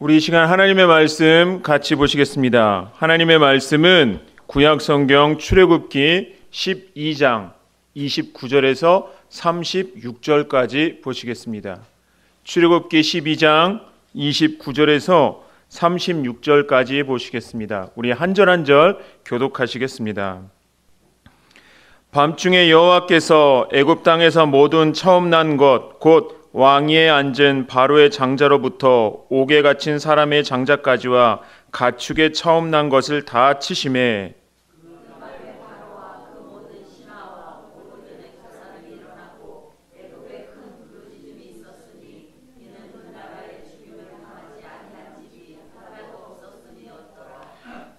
우리 이 시간 하나님의 말씀 같이 보시겠습니다. 하나님의 말씀은 구약성경 출애굽기 12장 29절에서 36절까지 보시겠습니다. 출애굽기 12장 29절에서 36절까지 보시겠습니다. 우리 한 절 한 절 교독하시겠습니다. 밤중에 여호와께서 애굽 땅에서 모든 처음 난 것 곧 왕위에 앉은 바로의 장자로부터 옥에 갇힌 사람의 장자까지와 가축의 처음 난 것을 다 치심에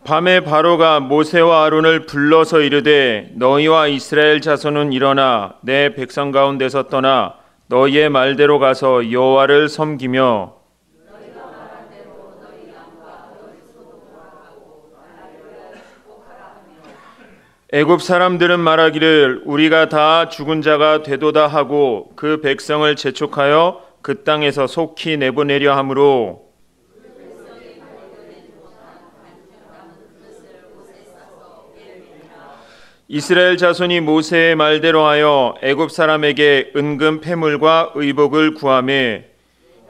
밤에 바로가 모세와 아론을 불러서 이르되 너희와 이스라엘 자손은 일어나 내 백성 가운데서 떠나 너희의 말대로 가서 여호와를 섬기며 애굽 사람들은 말하기를 우리가 다 죽은 자가 되도다 하고 그 백성을 재촉하여 그 땅에서 속히 내보내려 하므로 이스라엘 자손이 모세의 말대로 하여 애굽 사람에게 은금 패물과 의복을 구하매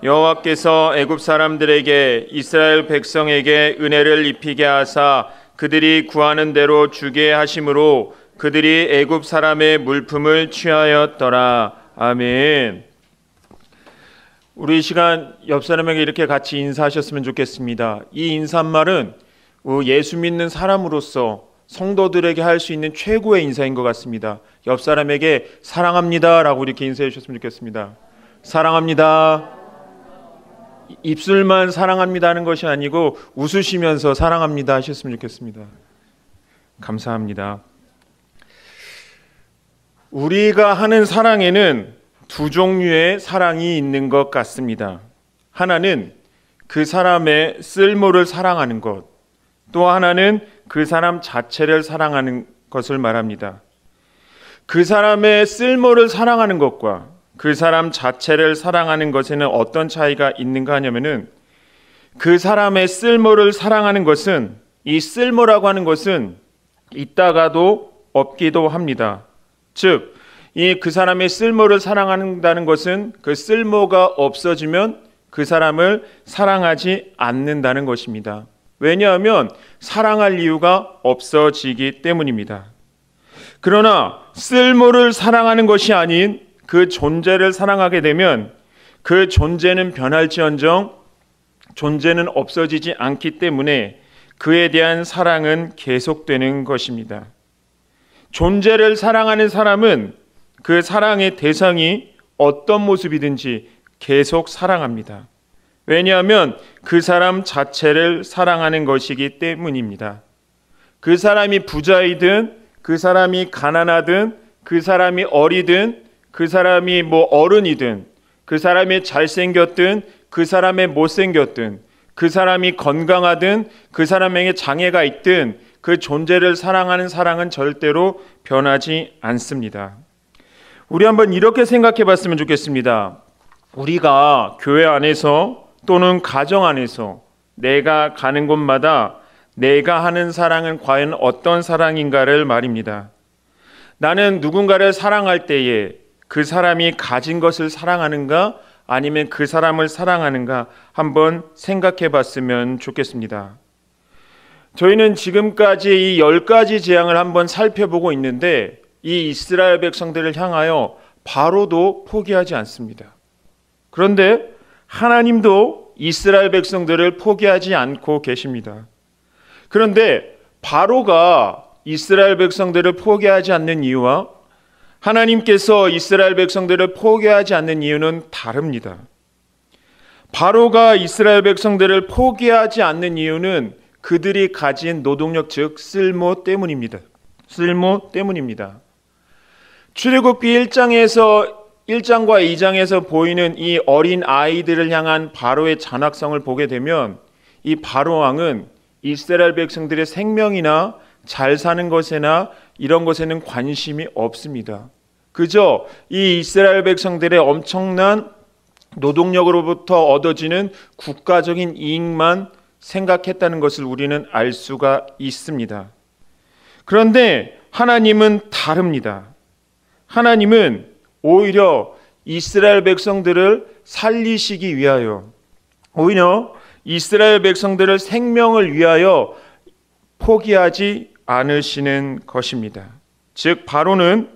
여호와께서 애굽 사람들에게 이스라엘 백성에게 은혜를 입히게 하사 그들이 구하는 대로 주게 하심으로 그들이 애굽 사람의 물품을 취하였더라. 아멘. 우리 이 시간 옆 사람에게 이렇게 같이 인사하셨으면 좋겠습니다. 이 인사말은 예수 믿는 사람으로서 성도들에게 할 수 있는 최고의 인사인 것 같습니다. 옆 사람에게 사랑합니다 라고 이렇게 인사해 주셨으면 좋겠습니다. 사랑합니다. 입술만 사랑합니다 하는 것이 아니고 웃으시면서 사랑합니다 하셨으면 좋겠습니다. 감사합니다. 우리가 하는 사랑에는 두 종류의 사랑이 있는 것 같습니다. 하나는 그 사람의 쓸모를 사랑하는 것, 또 하나는 그 사람 자체를 사랑하는 것을 말합니다. 그 사람의 쓸모를 사랑하는 것과 그 사람 자체를 사랑하는 것에는 어떤 차이가 있는가 하냐면은 그 사람의 쓸모를 사랑하는 것은 이 쓸모라고 하는 것은 있다가도 없기도 합니다. 즉, 그 사람의 쓸모를 사랑한다는 것은 그 쓸모가 없어지면 그 사람을 사랑하지 않는다는 것입니다. 왜냐하면 사랑할 이유가 없어지기 때문입니다. 그러나 쓸모를 사랑하는 것이 아닌 그 존재를 사랑하게 되면 그 존재는 변할지언정 존재는 없어지지 않기 때문에 그에 대한 사랑은 계속되는 것입니다. 존재를 사랑하는 사람은 그 사랑의 대상이 어떤 모습이든지 계속 사랑합니다. 왜냐하면 그 사람 자체를 사랑하는 것이기 때문입니다. 그 사람이 부자이든 그 사람이 가난하든 그 사람이 어리든 그 사람이 어른이든 그 사람이 잘생겼든 그 사람이 못생겼든 그 사람이 건강하든 그 사람에게 장애가 있든 그 존재를 사랑하는 사랑은 절대로 변하지 않습니다. 우리 한번 이렇게 생각해 봤으면 좋겠습니다. 우리가 교회 안에서 또는 가정 안에서 내가 가는 곳마다 내가 하는 사랑은 과연 어떤 사랑인가를 말입니다. 나는 누군가를 사랑할 때에 그 사람이 가진 것을 사랑하는가 아니면 그 사람을 사랑하는가 한번 생각해 봤으면 좋겠습니다. 저희는 지금까지 이 10가지 재앙을 한번 살펴보고 있는데 이 이스라엘 백성들을 향하여 바로도 포기하지 않습니다. 그런데 하나님도 이스라엘 백성들을 포기하지 않고 계십니다. 그런데 바로가 이스라엘 백성들을 포기하지 않는 이유와 하나님께서 이스라엘 백성들을 포기하지 않는 이유는 다릅니다. 바로가 이스라엘 백성들을 포기하지 않는 이유는 그들이 가진 노동력 즉 쓸모 때문입니다. 쓸모 때문입니다. 출애굽기 1장과 2장에서 보이는 이 어린 아이들을 향한 바로의 잔악성을 보게 되면 이 바로 왕은 이스라엘 백성들의 생명이나 잘 사는 것에나 이런 것에는 관심이 없습니다. 그저 이 이스라엘 백성들의 엄청난 노동력으로부터 얻어지는 국가적인 이익만 생각했다는 것을 우리는 알 수가 있습니다. 그런데 하나님은 다릅니다. 하나님은 오히려 이스라엘 백성들을 살리시기 위하여, 오히려 이스라엘 백성들을 생명을 위하여 포기하지 않으시는 것입니다. 즉 바로는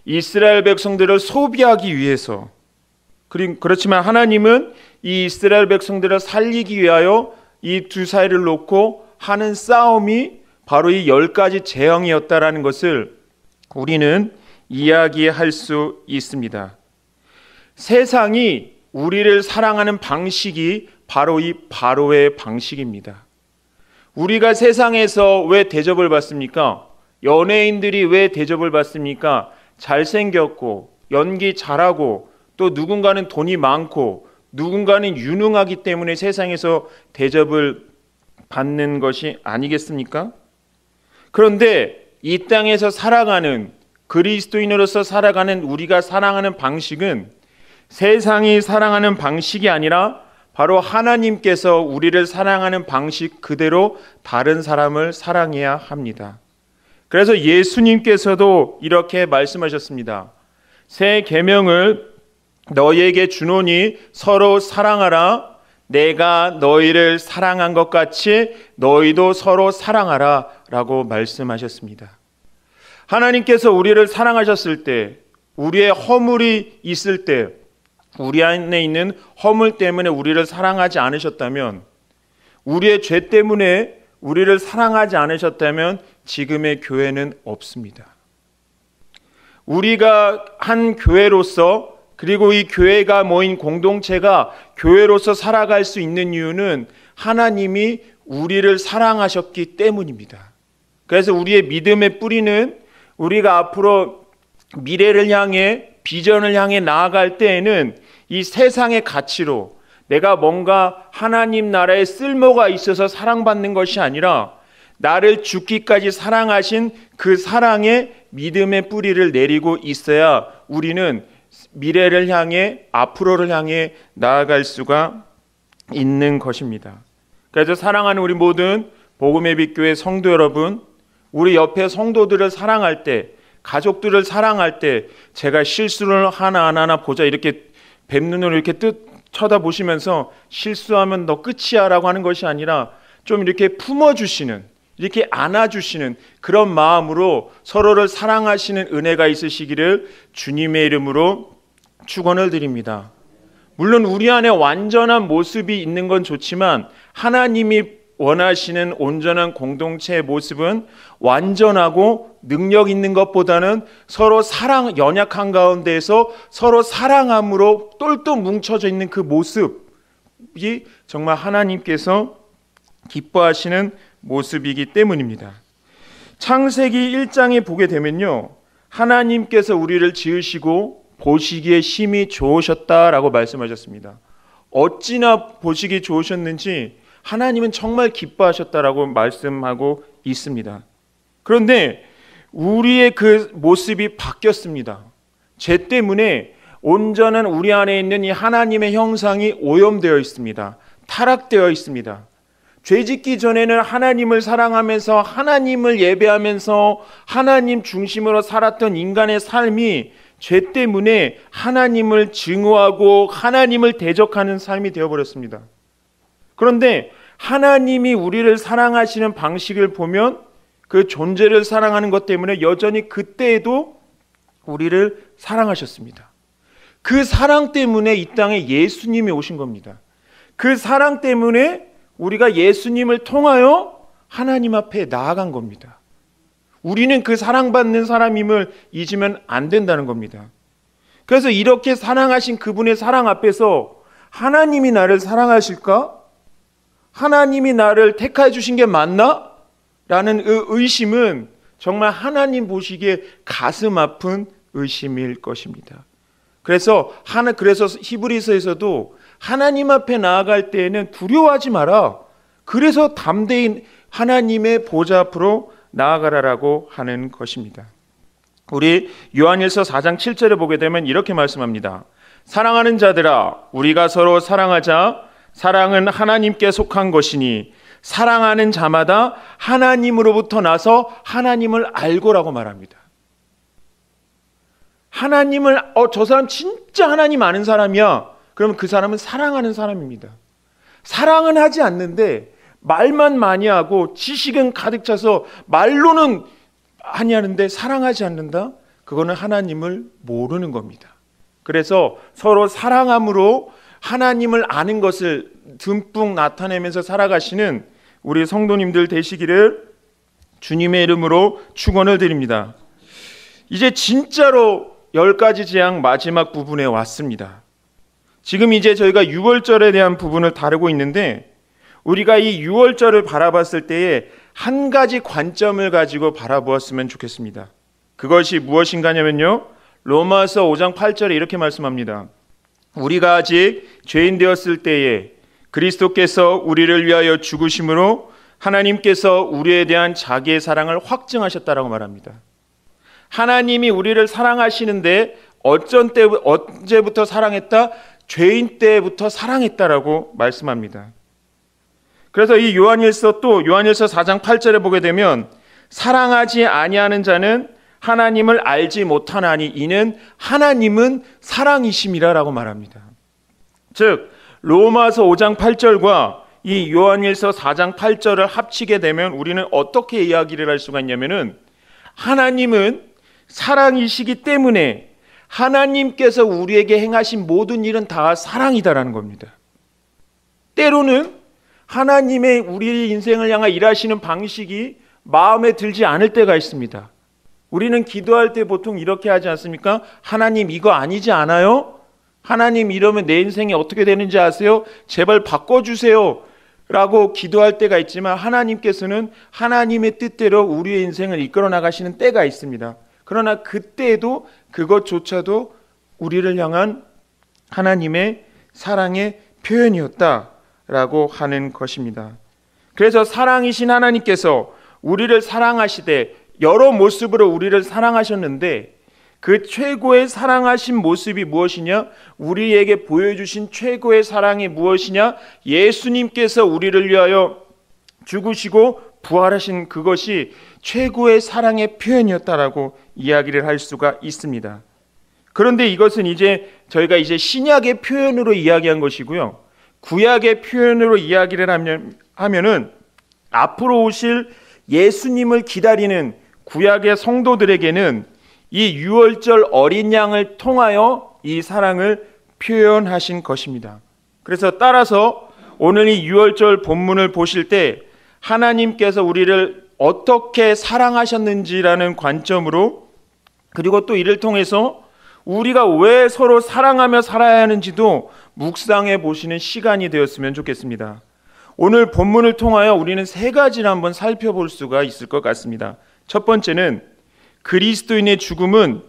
이스라엘 백성들을 소비하기 위해서, 그렇지만 하나님은 이 이스라엘 백성들을 살리기 위하여 이 두 사이를 놓고 하는 싸움이 바로 이 10가지 재앙이었다라는 것을 우리는 이야기할 수 있습니다. 세상이 우리를 사랑하는 방식이 바로 이 바로의 방식입니다. 우리가 세상에서 왜 대접을 받습니까? 연예인들이 왜 대접을 받습니까? 잘생겼고 연기 잘하고 또 누군가는 돈이 많고 누군가는 유능하기 때문에 세상에서 대접을 받는 것이 아니겠습니까? 그런데 이 땅에서 살아가는 그리스도인으로서 살아가는 우리가 사랑하는 방식은 세상이 사랑하는 방식이 아니라 바로 하나님께서 우리를 사랑하는 방식 그대로 다른 사람을 사랑해야 합니다. 그래서 예수님께서도 이렇게 말씀하셨습니다. 새 계명을 너희에게 주노니 서로 사랑하라. 내가 너희를 사랑한 것 같이 너희도 서로 사랑하라 라고 말씀하셨습니다. 하나님께서 우리를 사랑하셨을 때, 우리의 허물이 있을 때, 우리 안에 있는 허물 때문에 우리를 사랑하지 않으셨다면, 우리의 죄 때문에 우리를 사랑하지 않으셨다면 지금의 교회는 없습니다. 우리가 한 교회로서, 그리고 이 교회가 모인 공동체가 교회로서 살아갈 수 있는 이유는 하나님이 우리를 사랑하셨기 때문입니다. 그래서 우리의 믿음의 뿌리는 우리가 앞으로 미래를 향해, 비전을 향해 나아갈 때에는 이 세상의 가치로 내가 뭔가 하나님 나라에 쓸모가 있어서 사랑받는 것이 아니라 나를 죽기까지 사랑하신 그 사랑의 믿음의 뿌리를 내리고 있어야 우리는 미래를 향해, 앞으로를 향해 나아갈 수가 있는 것입니다. 그래서 사랑하는 우리 모든 복음의 빛 교회 성도 여러분, 우리 옆에 성도들을 사랑할 때, 가족들을 사랑할 때 제가 실수를 하나하나 보자 이렇게 뱀눈으로 이렇게 쳐다보시면서 실수하면 너 끝이야 라고 하는 것이 아니라 좀 이렇게 품어주시는, 이렇게 안아주시는 그런 마음으로 서로를 사랑하시는 은혜가 있으시기를 주님의 이름으로 축원을 드립니다. 물론 우리 안에 완전한 모습이 있는 건 좋지만 하나님이 원하시는 온전한 공동체의 모습은 완전하고 능력 있는 것보다는 서로 사랑, 연약한 가운데에서 서로 사랑함으로 똘똘 뭉쳐져 있는 그 모습이 정말 하나님께서 기뻐하시는 모습이기 때문입니다. 창세기 1장에 보게 되면요, 하나님께서 우리를 지으시고 보시기에 심히 좋으셨다라고 말씀하셨습니다. 어찌나 보시기 좋으셨는지 하나님은 정말 기뻐하셨다라고 말씀하고 있습니다. 그런데 우리의 그 모습이 바뀌었습니다. 죄 때문에 온전한 우리 안에 있는 이 하나님의 형상이 오염되어 있습니다. 타락되어 있습니다. 죄 짓기 전에는 하나님을 사랑하면서 하나님을 예배하면서 하나님 중심으로 살았던 인간의 삶이 죄 때문에 하나님을 증오하고 하나님을 대적하는 삶이 되어버렸습니다. 그런데 하나님이 우리를 사랑하시는 방식을 보면 그 존재를 사랑하는 것 때문에 여전히 그때에도 우리를 사랑하셨습니다. 그 사랑 때문에 이 땅에 예수님이 오신 겁니다. 그 사랑 때문에 우리가 예수님을 통하여 하나님 앞에 나아간 겁니다. 우리는 그 사랑받는 사람임을 잊으면 안 된다는 겁니다. 그래서 이렇게 사랑하신 그분의 사랑 앞에서 하나님이 나를 사랑하실까? 하나님이 나를 택하여 주신 게 맞나? 라는 의심은 정말 하나님 보시기에 가슴 아픈 의심일 것입니다. 그래서 히브리서에서도 하나님 앞에 나아갈 때에는 두려워하지 마라. 그래서 담대히 하나님의 보좌 앞으로 나아가라라고 하는 것입니다. 우리 요한일서 4장 7절에 보게 되면 이렇게 말씀합니다. 사랑하는 자들아, 우리가 서로 사랑하자. 사랑은 하나님께 속한 것이니 사랑하는 자마다 하나님으로부터 나서 하나님을 알고라고 말합니다. 하나님을 저 사람 진짜 하나님 아는 사람이야. 그러면 그 사람은 사랑하는 사람입니다. 사랑은 하지 않는데 말만 많이 하고 지식은 가득 차서 말로는 많이 하는데 사랑하지 않는다? 그거는 하나님을 모르는 겁니다. 그래서 서로 사랑함으로 하나님을 아는 것을 듬뿍 나타내면서 살아가시는 우리 성도님들 되시기를 주님의 이름으로 축원을 드립니다. 이제 진짜로 10가지 재앙 마지막 부분에 왔습니다. 지금 이제 저희가 유월절에 대한 부분을 다루고 있는데, 우리가 이 유월절을 바라봤을 때에 한 가지 관점을 가지고 바라보았으면 좋겠습니다. 그것이 무엇인가냐면요, 로마서 5장 8절에 이렇게 말씀합니다. 우리가 아직 죄인 되었을 때에 그리스도께서 우리를 위하여 죽으심으로 하나님께서 우리에 대한 자기의 사랑을 확증하셨다라고 말합니다. 하나님이 우리를 사랑하시는데 언제부터 사랑했다? 죄인 때부터 사랑했다라고 말씀합니다. 그래서 이 요한일서 4장 8절에 보게 되면 사랑하지 아니하는 자는 하나님을 알지 못하나니 이는 하나님은 사랑이심이라라고 말합니다. 즉 로마서 5장 8절과 이 요한일서 4장 8절을 합치게 되면 우리는 어떻게 이야기를 할 수가 있냐면은, 하나님은 사랑이시기 때문에 하나님께서 우리에게 행하신 모든 일은 다 사랑이다라는 겁니다. 때로는 하나님의 우리 인생을 향해 일하시는 방식이 마음에 들지 않을 때가 있습니다. 우리는 기도할 때 보통 이렇게 하지 않습니까? 하나님 이거 아니지 않아요? 하나님 이러면 내 인생이 어떻게 되는지 아세요? 제발 바꿔주세요 라고 기도할 때가 있지만, 하나님께서는 하나님의 뜻대로 우리의 인생을 이끌어 나가시는 때가 있습니다. 그러나 그때에도 그것조차도 우리를 향한 하나님의 사랑의 표현이었다라고 하는 것입니다. 그래서 사랑이신 하나님께서 우리를 사랑하시되 여러 모습으로 우리를 사랑하셨는데, 그 최고의 사랑하신 모습이 무엇이냐? 우리에게 보여주신 최고의 사랑이 무엇이냐? 예수님께서 우리를 위하여 죽으시고 부활하신 그것이 최고의 사랑의 표현이었다라고 이야기를 할 수가 있습니다. 그런데 이것은 저희가 이제 신약의 표현으로 이야기한 것이고요, 구약의 표현으로 이야기를 하면은 앞으로 오실 예수님을 기다리는 구약의 성도들에게는 이 유월절 어린 양을 통하여 이 사랑을 표현하신 것입니다. 그래서 따라서 오늘 이 유월절 본문을 보실 때 하나님께서 우리를 어떻게 사랑하셨는지라는 관점으로, 그리고 또 이를 통해서 우리가 왜 서로 사랑하며 살아야 하는지도 묵상해 보시는 시간이 되었으면 좋겠습니다. 오늘 본문을 통하여 우리는 3가지를 한번 살펴볼 수가 있을 것 같습니다. 첫 번째는 그리스도인의 죽음은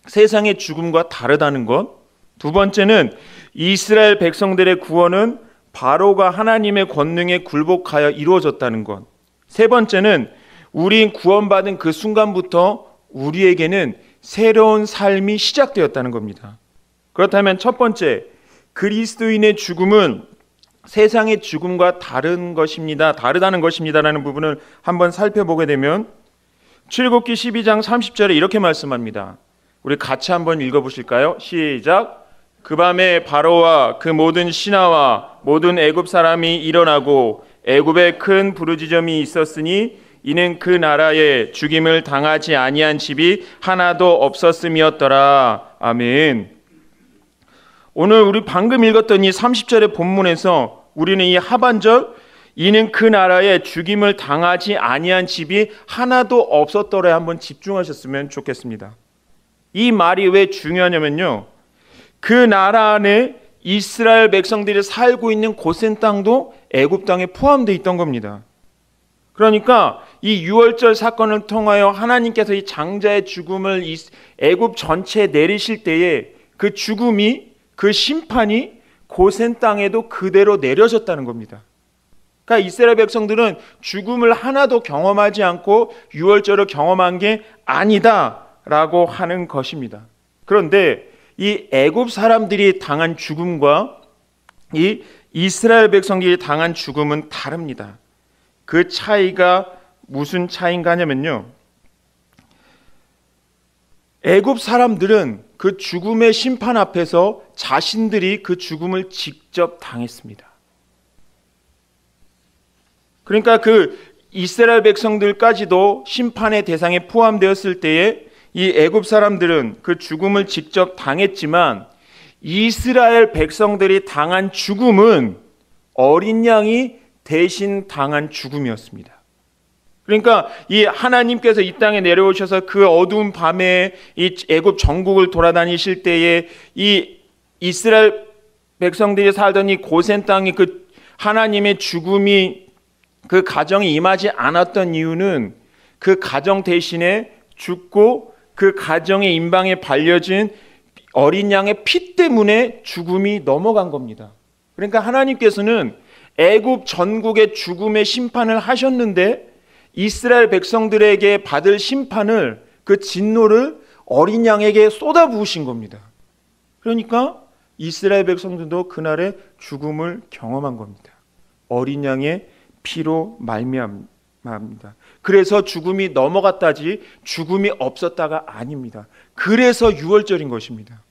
세상의 죽음과 다르다는 것. 두 번째는 이스라엘 백성들의 구원은 바로가 하나님의 권능에 굴복하여 이루어졌다는 것. 세 번째는 우린 구원받은 그 순간부터 우리에게는 새로운 삶이 시작되었다는 겁니다. 그렇다면 첫 번째, 그리스도인의 죽음은 세상의 죽음과 다른 것입니다. 다르다는 것입니다라는 부분을 한번 살펴보게 되면 출애굽기 12장 30절에 이렇게 말씀합니다. 우리 같이 한번 읽어보실까요? 시작. 그 밤에 바로와 그 모든 신하와 모든 애굽 사람이 일어나고 애굽에 큰 부르짖음이 있었으니 이는 그 나라에 죽임을 당하지 아니한 집이 하나도 없었음이었더라. 아멘. 오늘 우리 방금 읽었던 이 30절의 본문에서 우리는 이 하반절, 이는 그 나라에 죽임을 당하지 아니한 집이 하나도 없었더라에 한번 집중하셨으면 좋겠습니다. 이 말이 왜 중요하냐면요, 그 나라 안에 이스라엘 백성들이 살고 있는 고센 땅도 애굽 땅에 포함되어 있던 겁니다. 그러니까 이 유월절 사건을 통하여 하나님께서 이 장자의 죽음을 애굽 전체에 내리실 때에 그 죽음이, 그 심판이 고센 땅에도 그대로 내려졌다는 겁니다. 그러니까 이스라엘 백성들은 죽음을 하나도 경험하지 않고 유월절을 경험한 게 아니다라고 하는 것입니다. 그런데 이 애굽 사람들이 당한 죽음과 이 이스라엘 백성들이 당한 죽음은 다릅니다. 그 차이가 무슨 차이인가 하냐면요, 애굽 사람들은 그 죽음의 심판 앞에서 자신들이 그 죽음을 직접 당했습니다. 그러니까 그 이스라엘 백성들까지도 심판의 대상에 포함되었을 때에 이 애굽 사람들은 그 죽음을 직접 당했지만 이스라엘 백성들이 당한 죽음은 어린 양이 대신 당한 죽음이었습니다. 그러니까 이 하나님께서 이 땅에 내려오셔서 그 어두운 밤에 이 애굽 전국을 돌아다니실 때에 이 이스라엘 백성들이 살던 이 고센 땅에 그 하나님의 죽음이 그 가정에 임하지 않았던 이유는 그 가정 대신에 죽고 그 가정의 임방에 발려진 어린 양의 피 때문에 죽음이 넘어간 겁니다. 그러니까 하나님께서는 애굽 전국의 죽음의 심판을 하셨는데 이스라엘 백성들에게 받을 심판을, 그 진노를 어린 양에게 쏟아부으신 겁니다. 그러니까 이스라엘 백성들도 그날의 죽음을 경험한 겁니다. 어린 양의 피로 말미암습니다. 그래서 죽음이 넘어갔다지 죽음이 없었다가 아닙니다. 그래서 유월절인 것입니다.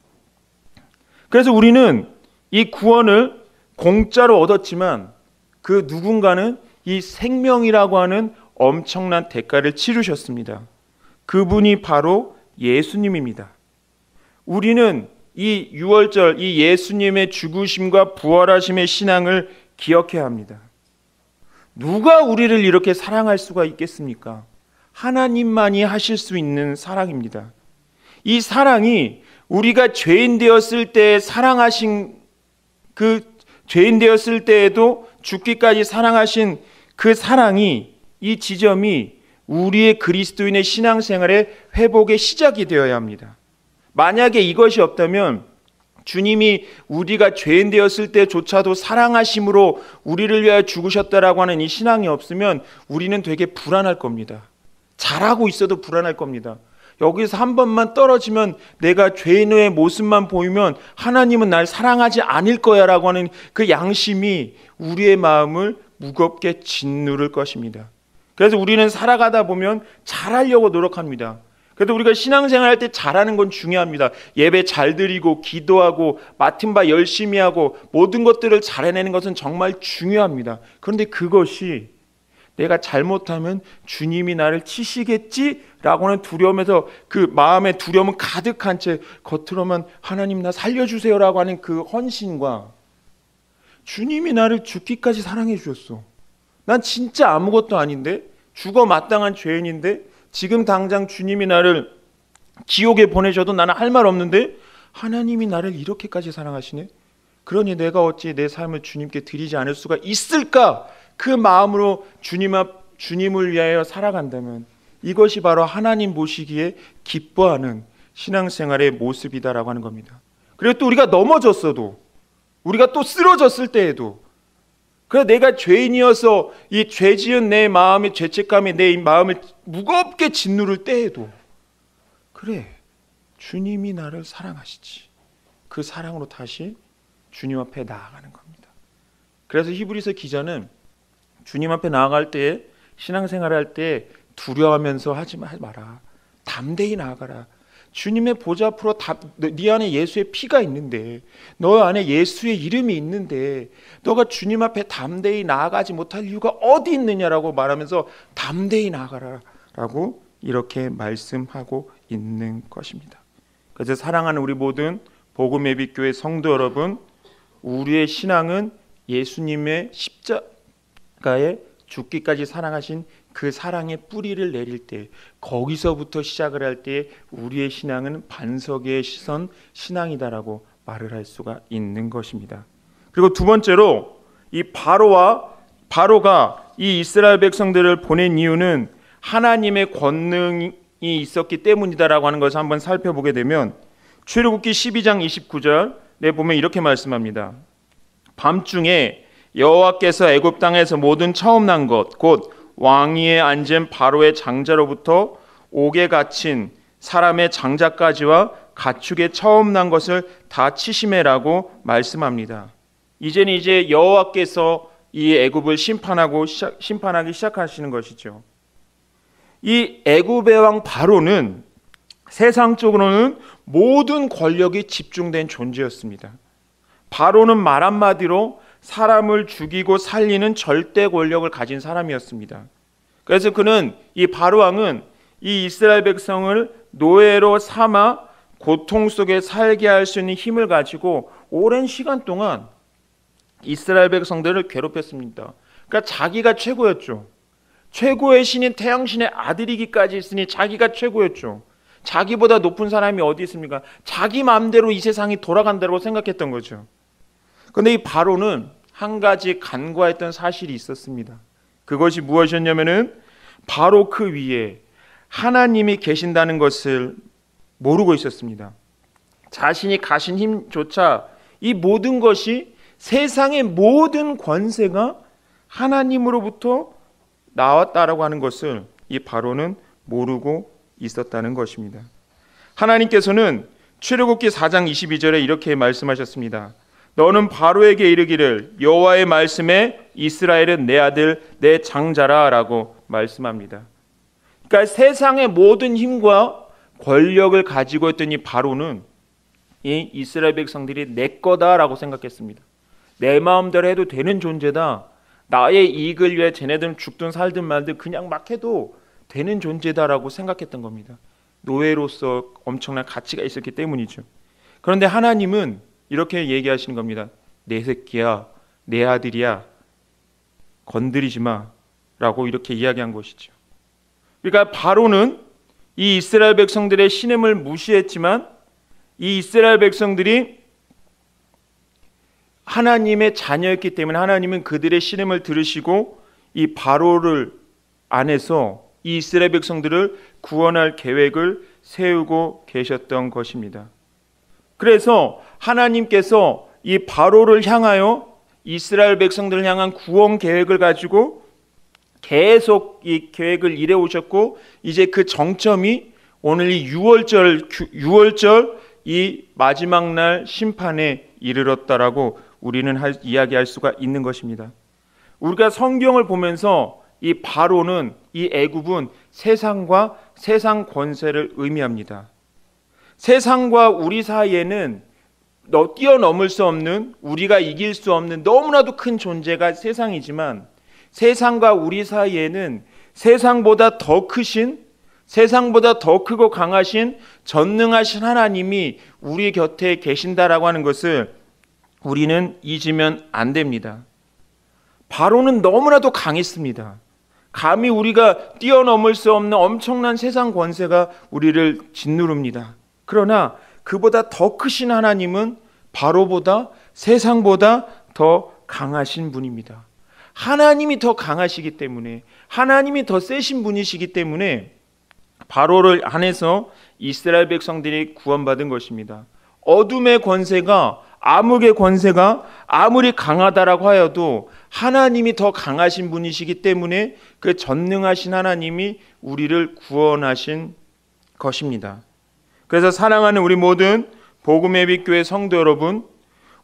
그래서 우리는 이 구원을 공짜로 얻었지만 그 누군가는 이 생명이라고 하는 엄청난 대가를 치르셨습니다. 그분이 바로 예수님입니다. 우리는 이 유월절, 이 예수님의 죽으심과 부활하심의 신앙을 기억해야 합니다. 누가 우리를 이렇게 사랑할 수가 있겠습니까? 하나님만이 하실 수 있는 사랑입니다. 이 사랑이 우리가 죄인 되었을 때 사랑하신, 그 죄인 되었을 때에도 죽기까지 사랑하신 그 사랑이, 이 지점이 우리의 그리스도인의 신앙생활의 회복의 시작이 되어야 합니다. 만약에 이것이 없다면 주님이 우리가 죄인 되었을 때조차도 사랑하심으로 우리를 위하여 죽으셨다라고 하는 이 신앙이 없으면 우리는 되게 불안할 겁니다. 잘하고 있어도 불안할 겁니다. 여기서 한 번만 떨어지면, 내가 죄인의 모습만 보이면 하나님은 날 사랑하지 않을 거야 라고 하는 그 양심이 우리의 마음을 무겁게 짓누를 것입니다. 그래서 우리는 살아가다 보면 잘하려고 노력합니다. 그래도 우리가 신앙생활 할 때 잘하는 건 중요합니다. 예배 잘 드리고 기도하고 맡은 바 열심히 하고 모든 것들을 잘 해내는 것은 정말 중요합니다. 그런데 그것이 내가 잘못하면 주님이 나를 치시겠지라고 하는 두려움에서, 그 마음에 두려움은 가득한 채 겉으로만 하나님 나 살려주세요라고 하는 그 헌신과, 주님이 나를 죽기까지 사랑해 주셨어. 난 진짜 아무것도 아닌데, 죽어 마땅한 죄인인데, 지금 당장 주님이 나를 지옥에 보내셔도 나는 할 말 없는데 하나님이 나를 이렇게까지 사랑하시네? 그러니 내가 어찌 내 삶을 주님께 드리지 않을 수가 있을까? 그 마음으로 주님을 위하여 살아간다면 이것이 바로 하나님 보시기에 기뻐하는 신앙생활의 모습이다라고 하는 겁니다. 그리고 또 우리가 넘어졌어도, 우리가 또 쓰러졌을 때에도, 그래 내가 죄인이어서 이 죄지은 내 마음의 죄책감이 내 마음을 무겁게 짓누를 때에도, 그래 주님이 나를 사랑하시지, 그 사랑으로 다시 주님 앞에 나아가는 겁니다. 그래서 히브리서 기자는 주님 앞에 나아갈 때에, 신앙생활을 할 때 두려워하면서 하지 마라. 담대히 나아가라. 주님의 보좌 앞으로 네 안에 예수의 피가 있는데, 너 안에 예수의 이름이 있는데 너가 주님 앞에 담대히 나아가지 못할 이유가 어디 있느냐라고 말하면서 담대히 나아가라 라고 이렇게 말씀하고 있는 것입니다. 그래서 사랑하는 우리 모든 복음의 빛 교회 성도 여러분, 우리의 신앙은 예수님의 십자가에 죽기까지 사랑하신 그 사랑의 뿌리를 내릴 때, 거기서부터 시작을 할 때 우리의 신앙은 반석의 시선 신앙이다라고 말을 할 수가 있는 것입니다. 그리고 두 번째로, 이 바로가 이 이스라엘 백성들을 보낸 이유는 하나님의 권능이 있었기 때문이다라고 하는 것을 한번 살펴보게 되면, 출애굽기 12장 29절에 보면 이렇게 말씀합니다. 밤중에 여호와께서 애굽 땅에서 모든 처음 난 것, 곧 왕위에 앉은 바로의 장자로부터 옥에 갇힌 사람의 장자까지와 가축에 처음 난 것을 다 치시매라고 말씀합니다. 이제는 이제 여호와께서 이 애굽을 심판하기 시작하시는 것이죠. 이 애굽의 왕 바로는 세상적으로는 모든 권력이 집중된 존재였습니다. 바로는 말 한마디로 사람을 죽이고 살리는 절대 권력을 가진 사람이었습니다. 그래서 이 바로 왕은 이 이스라엘 백성을 노예로 삼아 고통 속에 살게 할 수 있는 힘을 가지고 오랜 시간 동안 이스라엘 백성들을 괴롭혔습니다. 그러니까 자기가 최고였죠. 최고의 신인 태양신의 아들이기까지 있으니 자기가 최고였죠. 자기보다 높은 사람이 어디 있습니까? 자기 마음대로 이 세상이 돌아간다고 생각했던 거죠. 그런데 이 바로는 한 가지 간과했던 사실이 있었습니다. 그것이 무엇이었냐면은 바로 그 위에 하나님이 계신다는 것을 모르고 있었습니다. 자신이 가신 힘조차 이 모든 것이 세상의 모든 권세가 하나님으로부터 나왔다라고 하는 것을 이 바로는 모르고 있었다는 것입니다. 하나님께서는 출애굽기 4장 22절에 이렇게 말씀하셨습니다. 너는 바로에게 이르기를 여호와의 말씀에 이스라엘은 내 아들 내 장자라 라고 말씀합니다. 그러니까 세상의 모든 힘과 권력을 가지고 있던 이 바로는 이 이스라엘 백성들이 내 거다라고 생각했습니다. 내 마음대로 해도 되는 존재다. 나의 이익을 위해 쟤네들은 죽든 살든 말든 그냥 막 해도 되는 존재다라고 생각했던 겁니다. 노예로서 엄청난 가치가 있었기 때문이죠. 그런데 하나님은 이렇게 얘기하시는 겁니다. 내 새끼야, 내 아들이야, 건드리지 마 라고 이렇게 이야기한 것이죠. 그러니까 바로는 이 이스라엘 백성들의 신임을 무시했지만 이 이스라엘 백성들이 하나님의 자녀였기 때문에 하나님은 그들의 신임을 들으시고 이 바로를 안에서 이 이스라엘 백성들을 구원할 계획을 세우고 계셨던 것입니다. 그래서 하나님께서 이 바로를 향하여 이스라엘 백성들을 향한 구원 계획을 가지고 계속 이 계획을 이뤄 오셨고 이제 그 정점이 오늘 이 6월절 이 마지막 날 심판에 이르렀다라고 우리는 이야기할 수가 있는 것입니다. 우리가 성경을 보면서 이 바로는 이 애굽은 세상과 세상 권세를 의미합니다. 세상과 우리 사이에는 뛰어넘을 수 없는 우리가 이길 수 없는 너무나도 큰 존재가 세상이지만 세상과 우리 사이에는 세상보다 더 크신 세상보다 더 크고 강하신 전능하신 하나님이 우리 곁에 계신다라고 하는 것을 우리는 잊으면 안 됩니다. 바로는 너무나도 강했습니다. 감히 우리가 뛰어넘을 수 없는 엄청난 세상 권세가 우리를 짓누릅니다. 그러나 그보다 더 크신 하나님은 바로보다 세상보다 더 강하신 분입니다. 하나님이 더 강하시기 때문에 하나님이 더 세신 분이시기 때문에 바로를 안에서 이스라엘 백성들이 구원받은 것입니다. 어둠의 권세가 암흑의 권세가 아무리 강하다라고 하여도 하나님이 더 강하신 분이시기 때문에 그 전능하신 하나님이 우리를 구원하신 것입니다. 그래서 사랑하는 우리 모든 복음의 빛 교회 성도 여러분,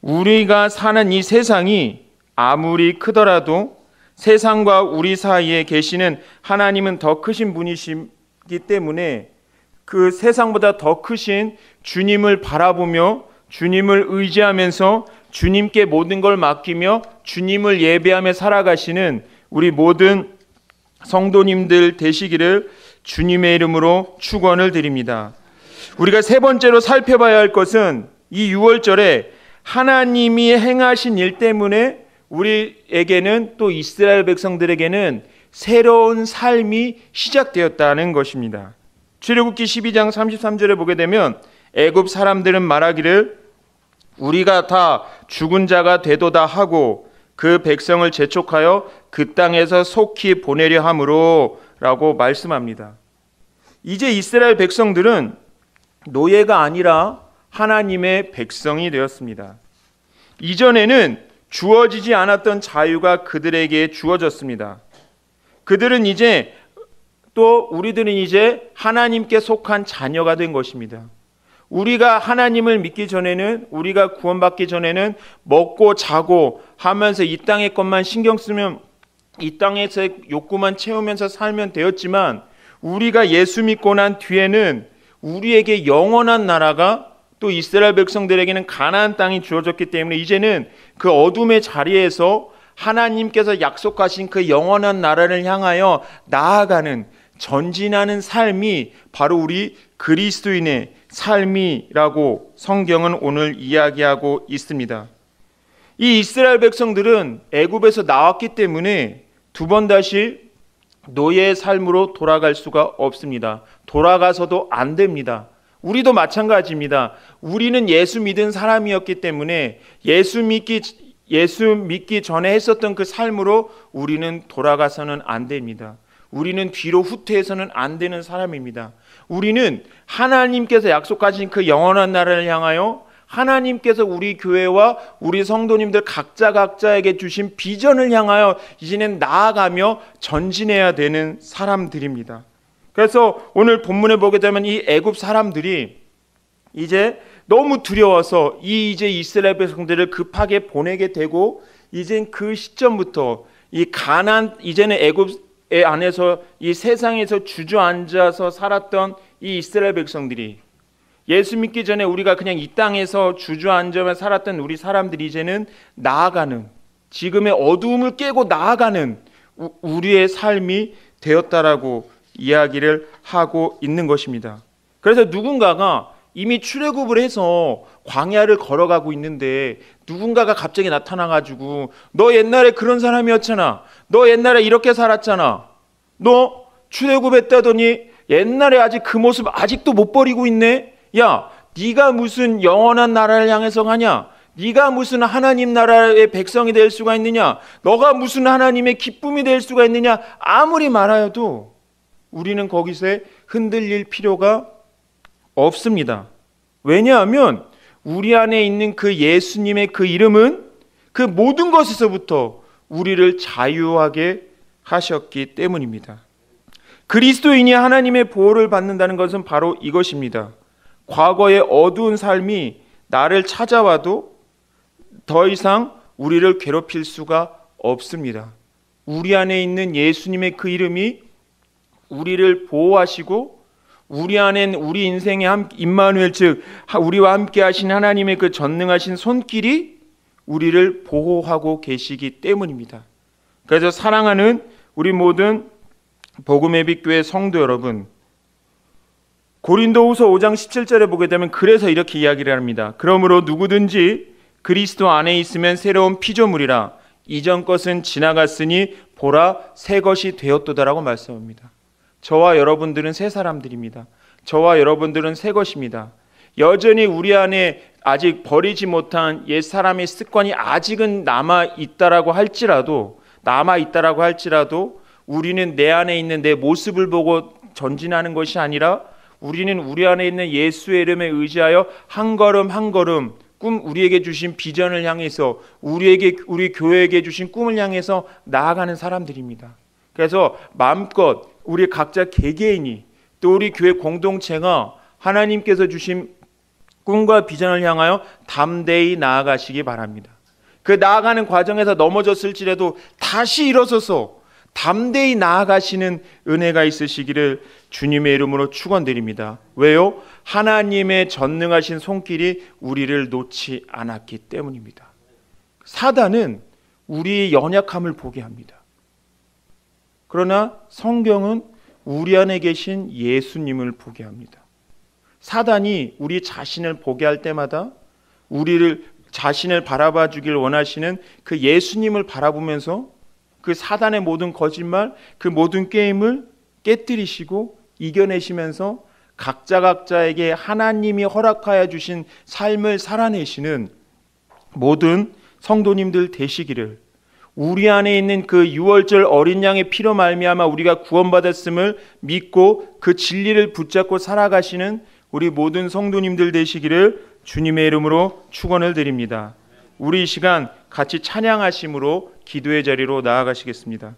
우리가 사는 이 세상이 아무리 크더라도 세상과 우리 사이에 계시는 하나님은 더 크신 분이시기 때문에 그 세상보다 더 크신 주님을 바라보며 주님을 의지하면서 주님께 모든 걸 맡기며 주님을 예배하며 살아가시는 우리 모든 성도님들 되시기를 주님의 이름으로 축원을 드립니다. 우리가 세 번째로 살펴봐야 할 것은 이 6월절에 하나님이 행하신 일 때문에 우리에게는 또 이스라엘 백성들에게는 새로운 삶이 시작되었다는 것입니다. 출애굽기 12장 33절에 보게 되면 애굽 사람들은 말하기를 우리가 다 죽은 자가 되도다 하고 그 백성을 재촉하여 그 땅에서 속히 보내려 함으로 라고 말씀합니다. 이제 이스라엘 백성들은 노예가 아니라 하나님의 백성이 되었습니다. 이전에는 주어지지 않았던 자유가 그들에게 주어졌습니다. 그들은 우리들은 이제 하나님께 속한 자녀가 된 것입니다. 우리가 하나님을 믿기 전에는, 우리가 구원받기 전에는 먹고 자고 하면서 이 땅의 것만 신경 쓰면, 이 땅에서 욕구만 채우면서 살면 되었지만, 우리가 예수 믿고 난 뒤에는 우리에게 영원한 나라가, 또 이스라엘 백성들에게는 가나안 땅이 주어졌기 때문에 이제는 그 어둠의 자리에서 하나님께서 약속하신 그 영원한 나라를 향하여 나아가는, 전진하는 삶이 바로 우리 그리스도인의 삶이라고 성경은 오늘 이야기하고 있습니다. 이 이스라엘 백성들은 애굽에서 나왔기 때문에 두 번 다시 노예의 삶으로 돌아갈 수가 없습니다. 돌아가서도 안 됩니다. 우리도 마찬가지입니다. 우리는 예수 믿은 사람이었기 때문에 예수 믿기 전에 했었던 그 삶으로 우리는 돌아가서는 안 됩니다. 우리는 뒤로 후퇴해서는 안 되는 사람입니다. 우리는 하나님께서 약속하신 그 영원한 나라를 향하여 하나님께서 우리 교회와 우리 성도님들 각자에게 주신 비전을 향하여 이제는 나아가며 전진해야 되는 사람들입니다. 그래서 오늘 본문에 보게 되면 이 애굽 사람들이 이제 너무 두려워서 이제 이스라엘 백성들을 급하게 보내게 되고, 이젠 그 시점부터 이 가나안, 이제는 애굽의 안에서 이 세상에서 주저앉아서 살았던 이 이스라엘 백성들이, 예수 믿기 전에 우리가 그냥 이 땅에서 주저앉아만 살았던 우리 사람들이 이제는 나아가는, 지금의 어두움을 깨고 나아가는 우리의 삶이 되었다라고 이야기를 하고 있는 것입니다. 그래서 누군가가 이미 출애굽을 해서 광야를 걸어가고 있는데 누군가가 갑자기 나타나가지고 너 옛날에 그런 사람이었잖아, 너 옛날에 이렇게 살았잖아, 너 출애굽했다더니 옛날에 아직 그 모습 아직도 못 버리고 있네, 야 네가 무슨 영원한 나라를 향해서 가냐, 네가 무슨 하나님 나라의 백성이 될 수가 있느냐, 너가 무슨 하나님의 기쁨이 될 수가 있느냐, 아무리 말하여도 우리는 거기서 흔들릴 필요가 없습니다. 왜냐하면 우리 안에 있는 그 예수님의 그 이름은 그 모든 것에서부터 우리를 자유하게 하셨기 때문입니다. 그리스도인이 하나님의 보호를 받는다는 것은 바로 이것입니다. 과거의 어두운 삶이 나를 찾아와도 더 이상 우리를 괴롭힐 수가 없습니다. 우리 안에 있는 예수님의 그 이름이 우리를 보호하시고, 우리 안엔 우리 인생의 임마누엘, 즉 우리와 함께 하신 하나님의 그 전능하신 손길이 우리를 보호하고 계시기 때문입니다. 그래서 사랑하는 우리 모든 복음의 빛 교회 성도 여러분, 고린도후서 5장 17절에 보게 되면 그래서 이렇게 이야기를 합니다. 그러므로 누구든지 그리스도 안에 있으면 새로운 피조물이라, 이전 것은 지나갔으니 보라 새 것이 되었도다라고 말씀합니다. 저와 여러분들은 새 사람들입니다. 저와 여러분들은 새 것입니다. 여전히 우리 안에 아직 버리지 못한 옛사람의 습관이 아직은 남아있다라고 할지라도 우리는 내 안에 있는 내 모습을 보고 전진하는 것이 아니라 우리는 우리 안에 있는 예수의 이름에 의지하여 한 걸음 한 걸음 우리에게 주신 비전을 향해서, 우리 교회에게 주신 꿈을 향해서 나아가는 사람들입니다. 그래서 마음껏 우리 각자 개개인이, 또 우리 교회 공동체가 하나님께서 주신 꿈과 비전을 향하여 담대히 나아가시기 바랍니다. 그 나아가는 과정에서 넘어졌을지라도 다시 일어서서 담대히 나아가시는 은혜가 있으시기를 주님의 이름으로 축원드립니다. 왜요? 하나님의 전능하신 손길이 우리를 놓지 않았기 때문입니다. 사단은 우리의 연약함을 보게 합니다. 그러나 성경은 우리 안에 계신 예수님을 보게 합니다. 사단이 우리 자신을 보게 할 때마다 우리를 자신을 바라봐 주길 원하시는 그 예수님을 바라보면서 그 사단의 모든 거짓말, 그 모든 게임을 깨뜨리시고 이겨내시면서 각자에게 하나님이 허락하여 주신 삶을 살아내시는 모든 성도님들 되시기를, 우리 안에 있는 그 유월절 어린 양의 피로 말미암아 우리가 구원받았음을 믿고 그 진리를 붙잡고 살아가시는 우리 모든 성도님들 되시기를 주님의 이름으로 축원을 드립니다. 우리 이 시간 같이 찬양하심으로 기도의 자리로 나아가시겠습니다.